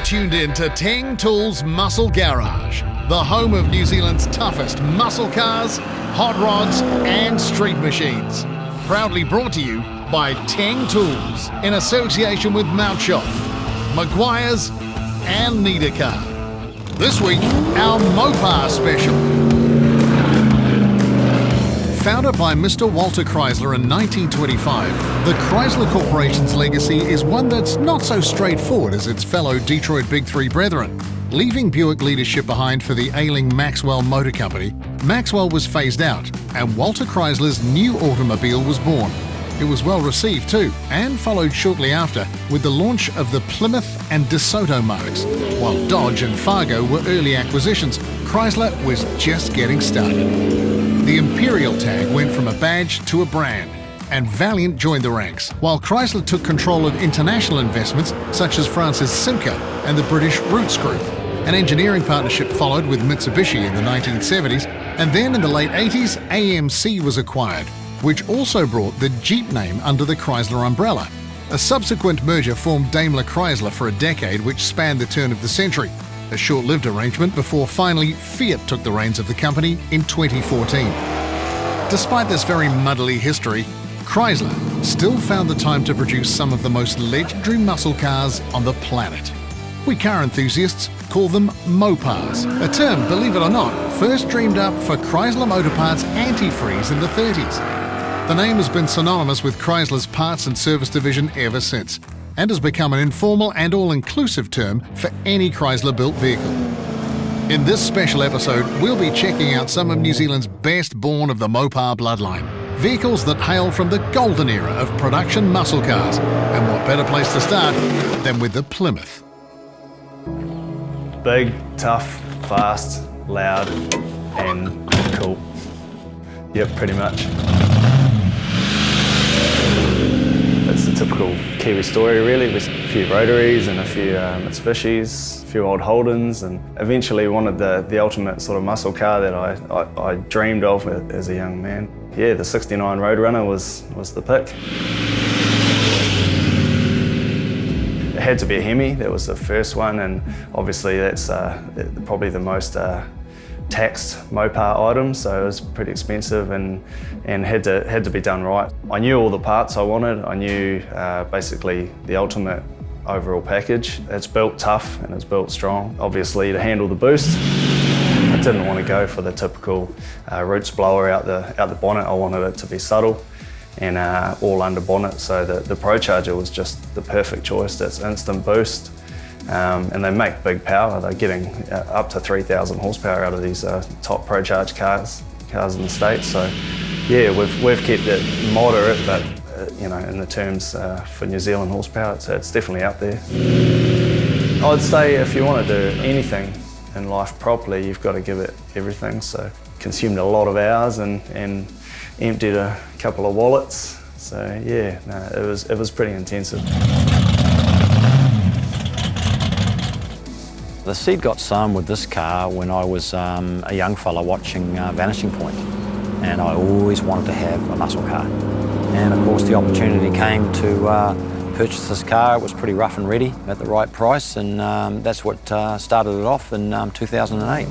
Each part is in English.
tuned in to Teng Tools Muscle Garage, the home of New Zealand's toughest muscle cars, hot rods and street machines. Proudly brought to you by Teng Tools in association with Mountshot, McGuires and Niedercar. This week, our Mopar special. Founded by Mr. Walter Chrysler in 1925, the Chrysler Corporation's legacy is one that's not so straightforward as its fellow Detroit Big Three brethren. Leaving Buick leadership behind for the ailing Maxwell Motor Company, Maxwell was phased out and Walter Chrysler's new automobile was born. It was well received too, and followed shortly after with the launch of the Plymouth and DeSoto marques. While Dodge and Fargo were early acquisitions, Chrysler was just getting started. The Imperial tag went from a badge to a brand, and Valiant joined the ranks, while Chrysler took control of international investments such as France's Simca and the British Roots Group. An engineering partnership followed with Mitsubishi in the 1970s, and then in the late 80s, AMC was acquired, which also brought the Jeep name under the Chrysler umbrella. A subsequent merger formed Daimler Chrysler for a decade, which spanned the turn of the century. A short-lived arrangement before finally Fiat took the reins of the company in 2014. Despite this very muddly history, Chrysler still found the time to produce some of the most legendary muscle cars on the planet. We car enthusiasts call them Mopars, a term, believe it or not, first dreamed up for Chrysler Motor Parts antifreeze in the 30s. The name has been synonymous with Chrysler's parts and service division ever since, and has become an informal and all-inclusive term for any Chrysler-built vehicle. In this special episode, we'll be checking out some of New Zealand's best born of the Mopar bloodline, vehicles that hail from the golden era of production muscle cars. And what better place to start than with the Plymouth? Big, tough, fast, loud, and cool. Yep, pretty much. It's the typical Kiwi story really, with a few rotaries and a few Mitsubishis, a few old Holdens, and eventually wanted the ultimate sort of muscle car that I dreamed of as a young man. Yeah, the 69 Roadrunner was the pick. It had to be a Hemi, that was the first one, and obviously that's probably the most taxed Mopar item, so it was pretty expensive and had to be done right. I knew all the parts I wanted. I knew basically the ultimate overall package. It's built tough and it's built strong. Obviously to handle the boost, I didn't want to go for the typical roots blower out the bonnet. I wanted it to be subtle and all under bonnet, so the procharger was just the perfect choice. That's instant boost. And they make big power. They're getting up to 3,000 horsepower out of these top procharged cars in the States. So yeah, we've kept it moderate, but you know, in the terms for New Zealand horsepower, it's definitely up there. I'd say if you want to do anything in life properly, you've got to give it everything. So consumed a lot of hours and emptied a couple of wallets. So yeah, no, it was pretty intensive. The seed got sown with this car when I was a young fella watching Vanishing Point, and I always wanted to have a muscle car. And of course the opportunity came to purchase this car. It was pretty rough and ready at the right price, and that's what started it off in 2008.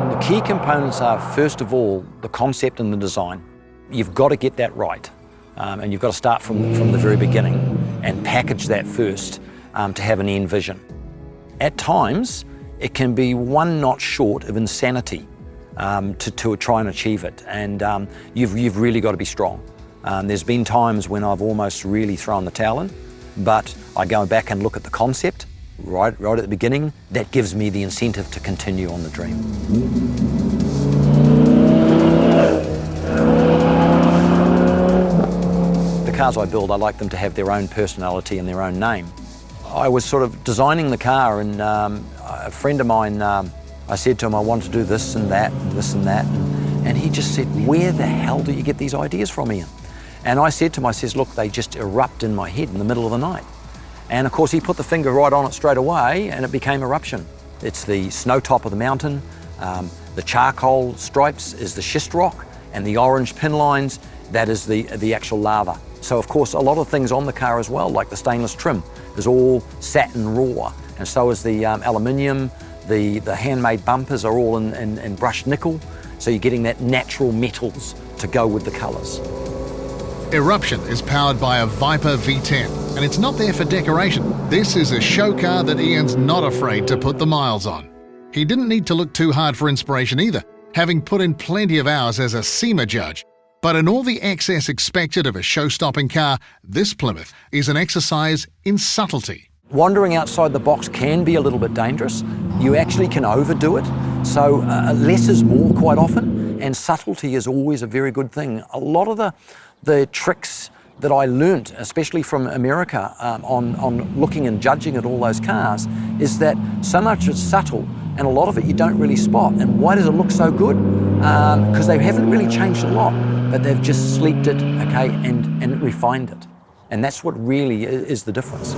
The key components are, first of all, the concept and the design. You've got to get that right. And you've got to start from the very beginning and package that first to have an end vision. At times, it can be one notch short of insanity to try and achieve it, and you've really got to be strong. There's been times when I've almost really thrown the towel in, but I go back and look at the concept right at the beginning. That gives me the incentive to continue on the dream. The cars I build, I like them to have their own personality and their own name. I was sort of designing the car, and a friend of mine, I said to him I wanted to do this and that and this and that, and he just said, "Where the hell do you get these ideas from, Ian?" And I said to him, I says, "Look, they just erupt in my head in the middle of the night." And of course he put the finger right on it straight away, and it became Eruption. It's the snow top of the mountain, the charcoal stripes is the schist rock, and the orange pin lines, that is the actual lava. So of course a lot of things on the car as well, like the stainless trim is all satin raw, and so is the aluminium, the handmade bumpers are all in brushed nickel, so you're getting that natural metals to go with the colours. Eruption is powered by a Viper V10, and it's not there for decoration. This is a show car that Ian's not afraid to put the miles on. He didn't need to look too hard for inspiration either, having put in plenty of hours as a SEMA judge. But in all the excess expected of a show-stopping car, this Plymouth is an exercise in subtlety. Wandering outside the box can be a little bit dangerous. You actually can overdo it, so less is more quite often, and subtlety is always a very good thing. A lot of the tricks that I learnt, especially from America, on looking and judging at all those cars, is that so much is subtle and a lot of it you don't really spot. And why does it look so good? Because they haven't really changed a lot, but they've just sleeked it, okay, and refined it. And that's what really is the difference.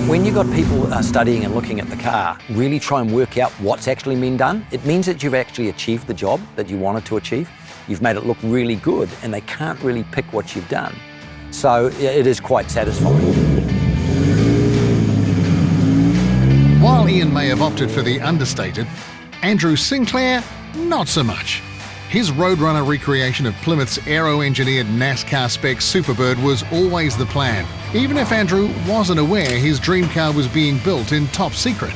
When you've got people studying and looking at the car, really try and work out what's actually been done. It means that you've actually achieved the job that you wanted to achieve. You've made it look really good, and they can't really pick what you've done. So it is quite satisfying. While Ian may have opted for the understated, Andrew Sinclair, not so much. His Roadrunner recreation of Plymouth's aero-engineered NASCAR spec Superbird was always the plan, even if Andrew wasn't aware his dream car was being built in top secret.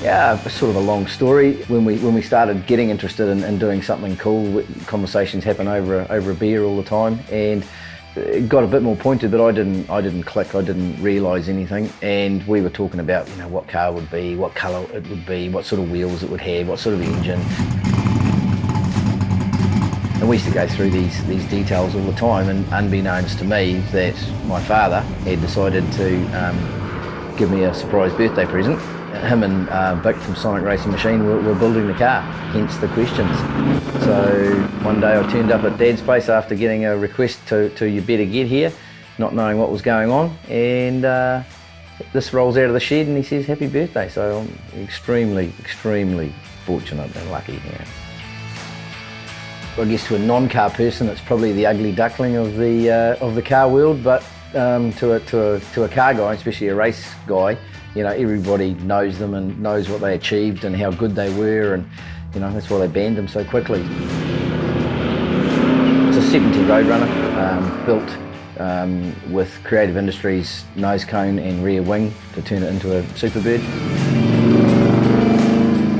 Yeah, sort of a long story. When we started getting interested in doing something cool, conversations happen over a beer all the time, and it got a bit more pointed, but I didn't click, I didn't realise anything. And we were talking about, you know, what car it would be, what colour it would be, what sort of wheels it would have, what sort of engine. And we used to go through these details all the time, and unbeknownst to me that my father had decided to give me a surprise birthday present. Him and Vic from Sonic Racing Machine were building the car, hence the questions. So one day I turned up at Dad's place after getting a request to you better get here, not knowing what was going on, and this rolls out of the shed and he says happy birthday. So I'm extremely, extremely fortunate and lucky. Yeah. I guess to a non-car person it's probably the ugly duckling of the car world, but to a car guy, especially a race guy, you know, everybody knows them and knows what they achieved and how good they were, and you know, that's why they banned them so quickly. It's a 70 Roadrunner, built with Creative Industries nose cone and rear wing to turn it into a Superbird.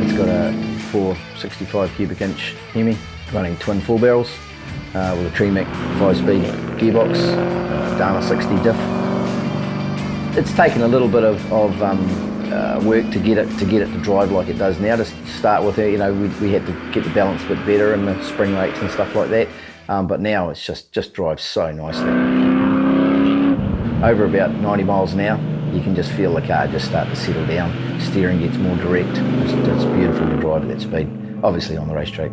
It's got a 465 cubic inch Hemi running twin 4 barrels with a Tremec 5-speed gearbox, Dana 60 diff. It's taken a little bit of work to get it to drive like it does now. To start with, you know, we had to get the balance a bit better and the spring rates and stuff like that. But now it's just drives so nicely. Over about 90 miles an hour, you can just feel the car just start to settle down. Steering gets more direct. It's beautiful to drive at that speed, obviously on the racetrack.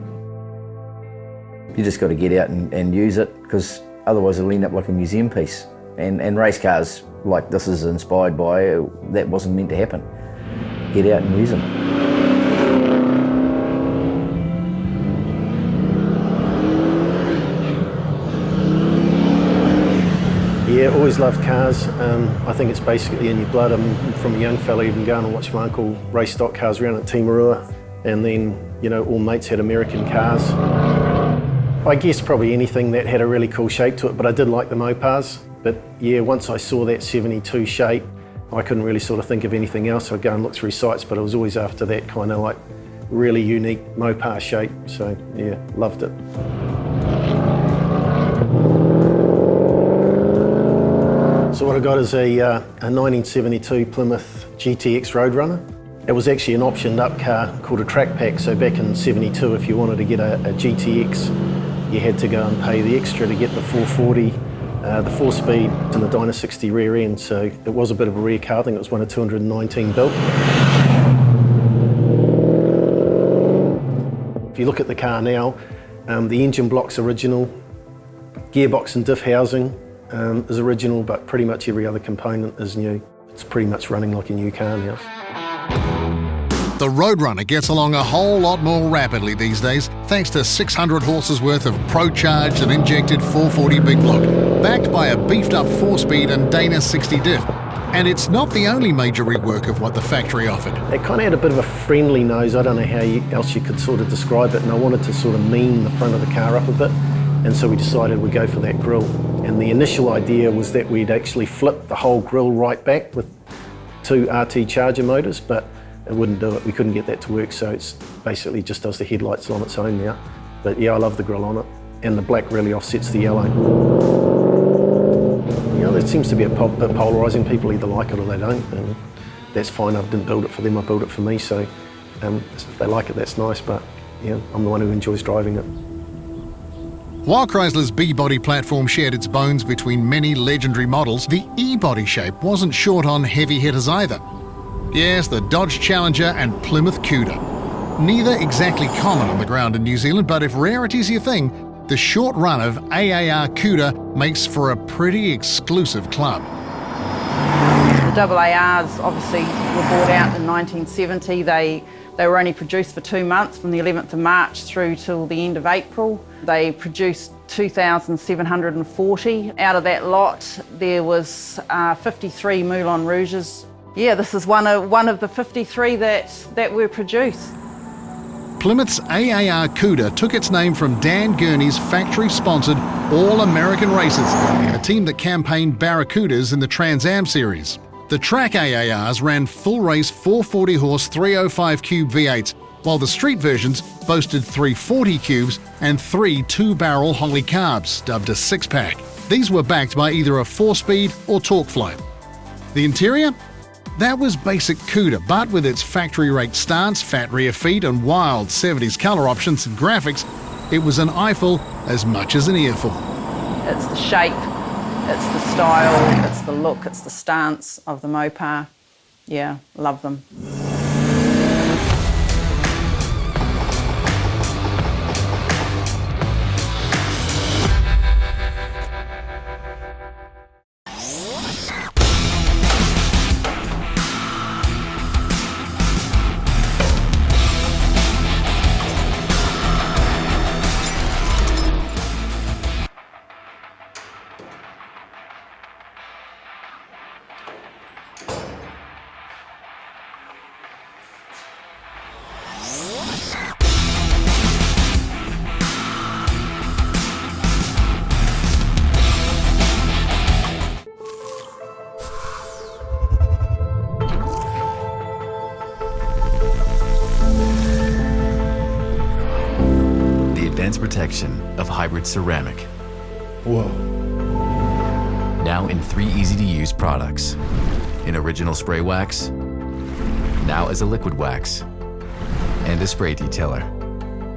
You just got to get out and use it, because otherwise it'll end up like a museum piece. And race cars like this is inspired by, that wasn't meant to happen. Get out and use them. Yeah, always loved cars. I think it's basically in your blood. From a young fella, even going and watch my uncle race stock cars around at Timarua, and then, you know, all mates had American cars. I guess probably anything that had a really cool shape to it, but I did like the Mopars. But yeah, once I saw that 72 shape, I couldn't really sort of think of anything else. I'd go and look through sites, but I was always after that kind of like really unique Mopar shape. So yeah, loved it. So what I got is a 1972 Plymouth GTX Roadrunner. It was actually an optioned up car called a track pack. So back in '72, if you wanted to get a GTX, you had to go and pay the extra to get the 440, the 4-speed and the Dyna 60 rear end. So it was a bit of a rare car. I think it was one of 219 built. If you look at the car now, the engine block's original, gearbox and diff housing is original, but pretty much every other component is new. It's pretty much running like a new car now. The Roadrunner gets along a whole lot more rapidly these days thanks to 600 horses worth of procharged and injected 440 big block, backed by a beefed up 4-speed and Dana 60 diff. And it's not the only major rework of what the factory offered. It kind of had a bit of a friendly nose. I don't know how else you could sort of describe it, and I wanted to sort of mean the front of the car up a bit, and so we decided we'd go for that grille. And the initial idea was that we'd actually flip the whole grille right back with 2 RT Charger motors, but it wouldn't do it. We couldn't get that to work, so it's basically just does the headlights on its own now. But yeah, I love the grille on it, and the black really offsets the yellow. You know, there seems to be a bit polarising. People either like it or they don't, and that's fine. I didn't build it for them, I built it for me, so if they like it, that's nice, but yeah, I'm the one who enjoys driving it. While Chrysler's B-body platform shared its bones between many legendary models, the E-body shape wasn't short on heavy hitters either. Yes, the Dodge Challenger and Plymouth Cuda. Neither exactly common on the ground in New Zealand, but if rarity's your thing, the short run of AAR Cuda makes for a pretty exclusive club. The AARs obviously were bought out in 1970. They were only produced for 2 months, from the 11th of March through till the end of April. They produced 2,740. Out of that lot, there was 53 Moulin Rouges. Yeah, this is one of the 53 that were produced. Plymouth's AAR Cuda took its name from Dan Gurney's factory-sponsored All-American Races, a team that campaigned Barracudas in the Trans Am series. The track AARs ran full-race 440-horse 305 cube V8s, while the street versions boasted 340 cubes and 3 two-barrel Holly carbs, dubbed a 6-pack. These were backed by either a 4-speed or torque flow. The interior? That was basic Cuda, but with its factory-rate stance, fat rear feet and wild 70s colour options and graphics, it was an eyeful as much as an earful. It's the shape, it's the style, it's the look, it's the stance of the Mopar. Yeah, love them. Protection of hybrid ceramic. Whoa. Now in 3 easy-to-use products. In original spray wax, now as a liquid wax, and a spray detailer.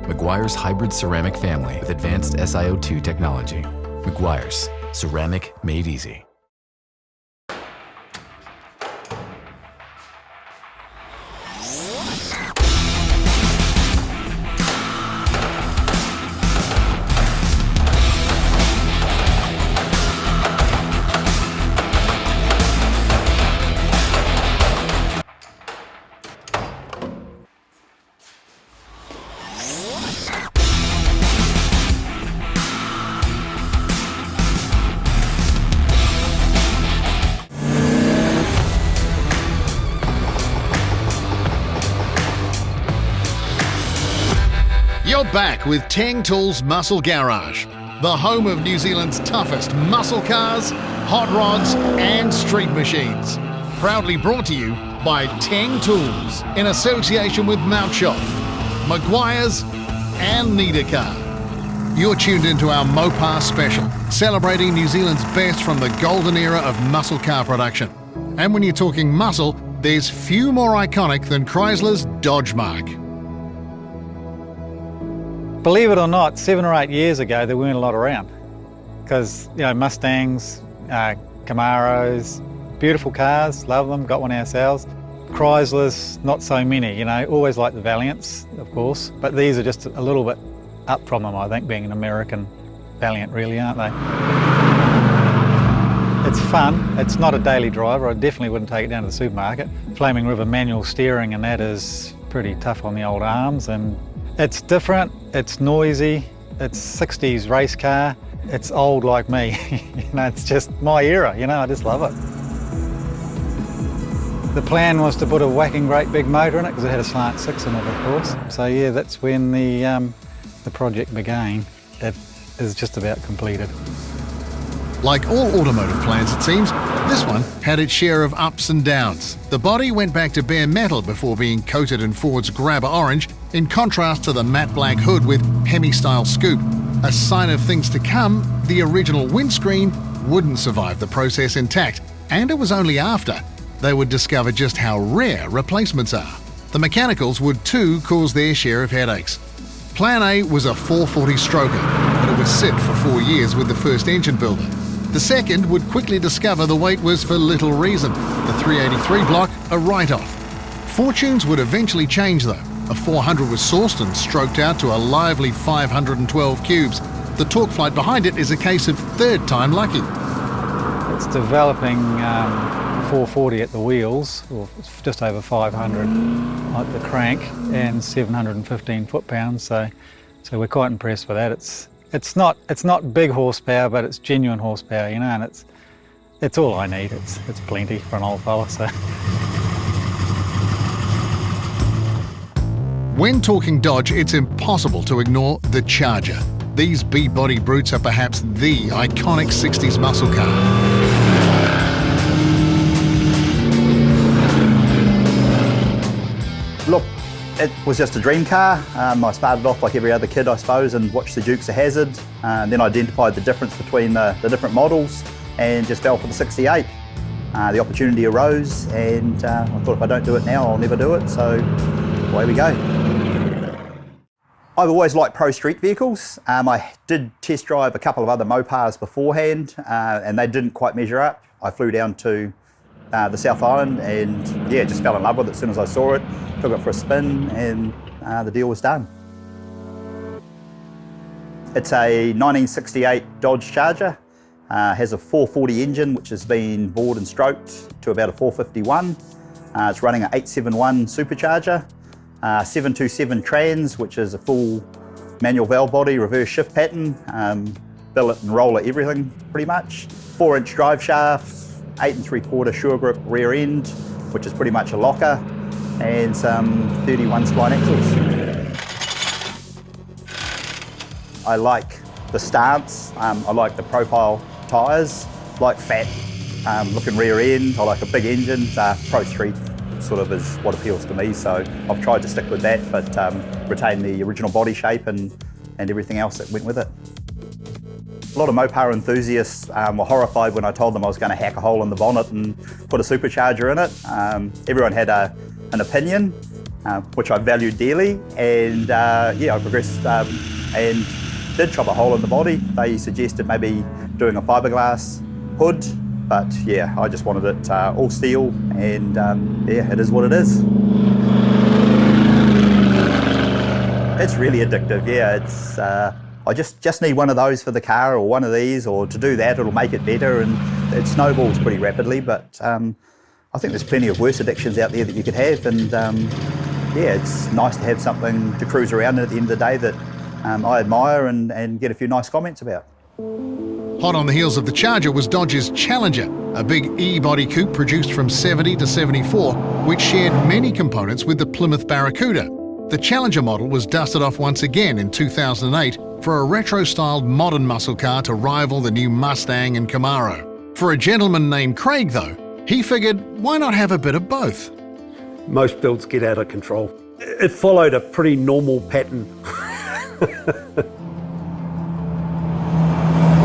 McGuires Hybrid Ceramic Family with advanced SiO2 technology. McGuires, ceramic made easy. You're back with Teng Tools Muscle Garage, the home of New Zealand's toughest muscle cars, hot rods and street machines. Proudly brought to you by Teng Tools in association with Mountshot, McGuires and Niedercar. You're tuned into our Mopar special, celebrating New Zealand's best from the golden era of muscle car production. And when you're talking muscle, there's few more iconic than Chrysler's Dodge mark. Believe it or not, 7 or 8 years ago there weren't a lot around, because Mustangs, Camaros, beautiful cars, love them, got one ourselves. Chryslers, not so many, always like the Valiants, of course, but these are just a little bit up from them, I think, being an American Valiant really, aren't they? It's fun, it's not a daily driver, I definitely wouldn't take it down to the supermarket. Flaming River manual steering and that is pretty tough on the old arms, and it's different, it's noisy, it's 60s race car, it's old like me. You know, it's just my era, you know, I just love it. The plan was to put a whacking great big motor in it because it had a slant 6 in it, of course. So yeah, that's when the project began. It is just about completed. Like all automotive plans, it seems, this one had its share of ups and downs. The body went back to bare metal before being coated in Ford's grabber orange, in contrast to the matte black hood with Hemi-style scoop. A sign of things to come, the original windscreen wouldn't survive the process intact, and it was only after they would discover just how rare replacements are. The mechanicals would too cause their share of headaches. Plan A was a 440 stroker, but it would sit for 4 years with the first engine builder. The second would quickly discover the weight was for little reason. The 383 block, a write-off. Fortunes would eventually change though. A 400 was sourced and stroked out to a lively 512 cubes. The torque flight behind it is a case of third time lucky. It's developing 440 at the wheels, or just over 500 at the crank, and 715 foot-pounds. So we're quite impressed with that. It's not big horsepower, but it's genuine horsepower, you know, and it's all I need. It's plenty for an old fella. So. When talking Dodge, it's impossible to ignore the Charger. These B-body brutes are perhaps the iconic 60s muscle car. Look, it was just a dream car. I started off like every other kid, I suppose, and watched the Dukes of Hazzard, and then identified the difference between the different models and just fell for the 68. The opportunity arose, and I thought if I don't do it now, I'll never do it, so away we go. I've always liked pro street vehicles. I did test drive a couple of other Mopars beforehand, and they didn't quite measure up. I flew down to the South Island and yeah, just fell in love with it as soon as I saw it. Took it for a spin and the deal was done. It's a 1968 Dodge Charger. Has a 440 engine which has been bored and stroked to about a 451. It's running an 871 supercharger. 727 trans, which is a full manual valve body, reverse shift pattern, billet and roller everything pretty much. 4-inch drive shaft, 8 3/4 sure grip rear end, which is pretty much a locker, and some 31 spline axles. I like the stance, I like the profile tyres, like fat looking rear end, I like a big engine. Pro street sort of is what appeals to me, so I've tried to stick with that, but retain the original body shape and everything else that went with it. A lot of Mopar enthusiasts were horrified when I told them I was going to hack a hole in the bonnet and put a supercharger in it. Everyone had an opinion, which I valued dearly, and yeah, I progressed and did chop a hole in the body. They suggested maybe doing a fiberglass hood, but yeah, I just wanted it all steel, and yeah, it is what it is. It's really addictive, yeah. It's I just need one of those for the car, or one of these, or to do that, it'll make it better, and it snowballs pretty rapidly, but I think there's plenty of worse addictions out there that you could have, and yeah, it's nice to have something to cruise around at the end of the day that I admire and get a few nice comments about. Hot on the heels of the Charger was Dodge's Challenger, a big E-body coupe produced from 70 to 74, which shared many components with the Plymouth Barracuda. The Challenger model was dusted off once again in 2008 for a retro-styled modern muscle car to rival the new Mustang and Camaro. For a gentleman named Craig, though, he figured, why not have a bit of both? Most builds get out of control. It followed a pretty normal pattern.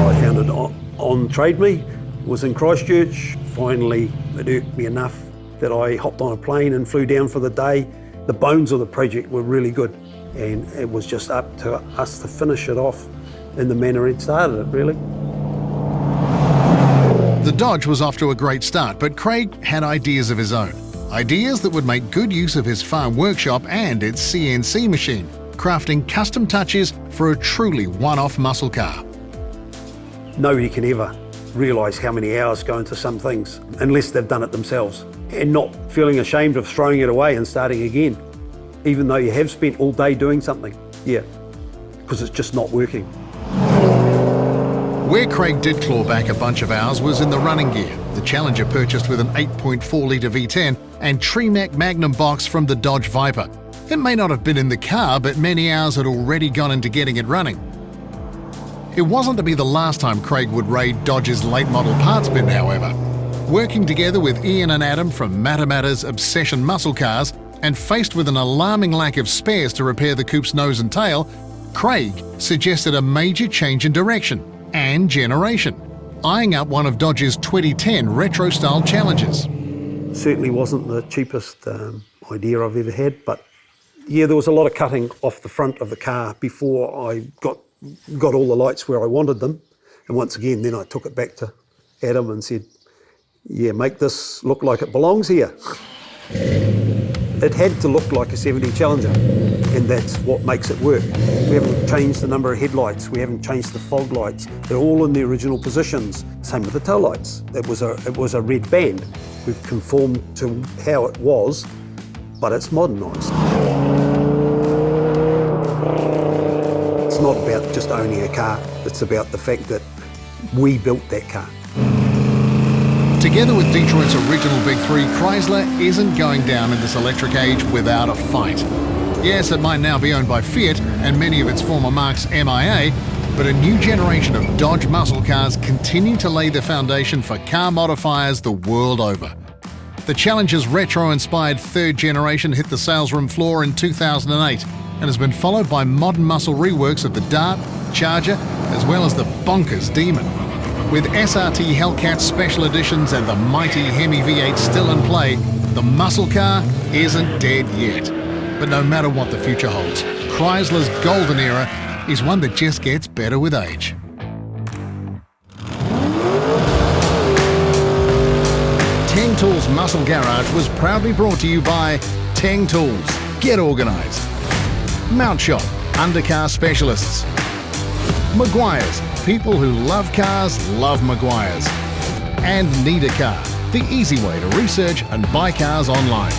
I found it on Trade Me, was in Christchurch. Finally, it irked me enough that I hopped on a plane and flew down for the day. The bones of the project were really good, and it was just up to us to finish it off in the manner it started it, really. The Dodge was off to a great start, but Craig had ideas of his own. Ideas that would make good use of his farm workshop and its CNC machine, crafting custom touches for a truly one-off muscle car. Nobody can ever realise how many hours go into some things unless they've done it themselves, and not feeling ashamed of throwing it away and starting again. even though you have spent all day doing something. Yeah, because it's just not working. Where Craig did claw back a bunch of hours was in the running gear. The Challenger purchased with an 8.4 litre V10 and Tremac Magnum box from the Dodge Viper. It may not have been in the car, but many hours had already gone into getting it running. It wasn't to be the last time Craig would raid Dodge's late model parts bin, however. Working together with Ian and Adam from Matamata's Obsession Muscle Cars, and faced with an alarming lack of spares to repair the coupe's nose and tail, Craig suggested a major change in direction and generation, eyeing up one of Dodge's 2010 retro-style Challengers. Certainly wasn't the cheapest idea I've ever had, but yeah, there was a lot of cutting off the front of the car before I got all the lights where I wanted them. And once again, then I took it back to Adam and said, yeah, make this look like it belongs here. It had to look like a 70 Challenger, and that's what makes it work. We haven't changed the number of headlights, we haven't changed the fog lights. They're all in the original positions. Same with the tail lights. It was a red band. We've conformed to how it was, but it's modernised. It's not about just owning a car, it's about the fact that we built that car. Together with Detroit's original Big Three, Chrysler isn't going down in this electric age without a fight. Yes, it might now be owned by Fiat and many of its former marques MIA, but a new generation of Dodge muscle cars continue to lay the foundation for car modifiers the world over. The Challenger's retro-inspired third generation hit the sales room floor in 2008 and has been followed by modern muscle reworks of the Dart, Charger, as well as the bonkers Demon. With SRT Hellcat special editions and the mighty Hemi V8 still in play, the muscle car isn't dead yet. But no matter what the future holds, Chrysler's golden era is one that just gets better with age. Teng Tools Muscle Garage was proudly brought to you by Teng Tools. Get organised. Mount Shop, undercar specialists. McGuires, people who love cars love McGuires. And Need a Car, the easy way to research and buy cars online.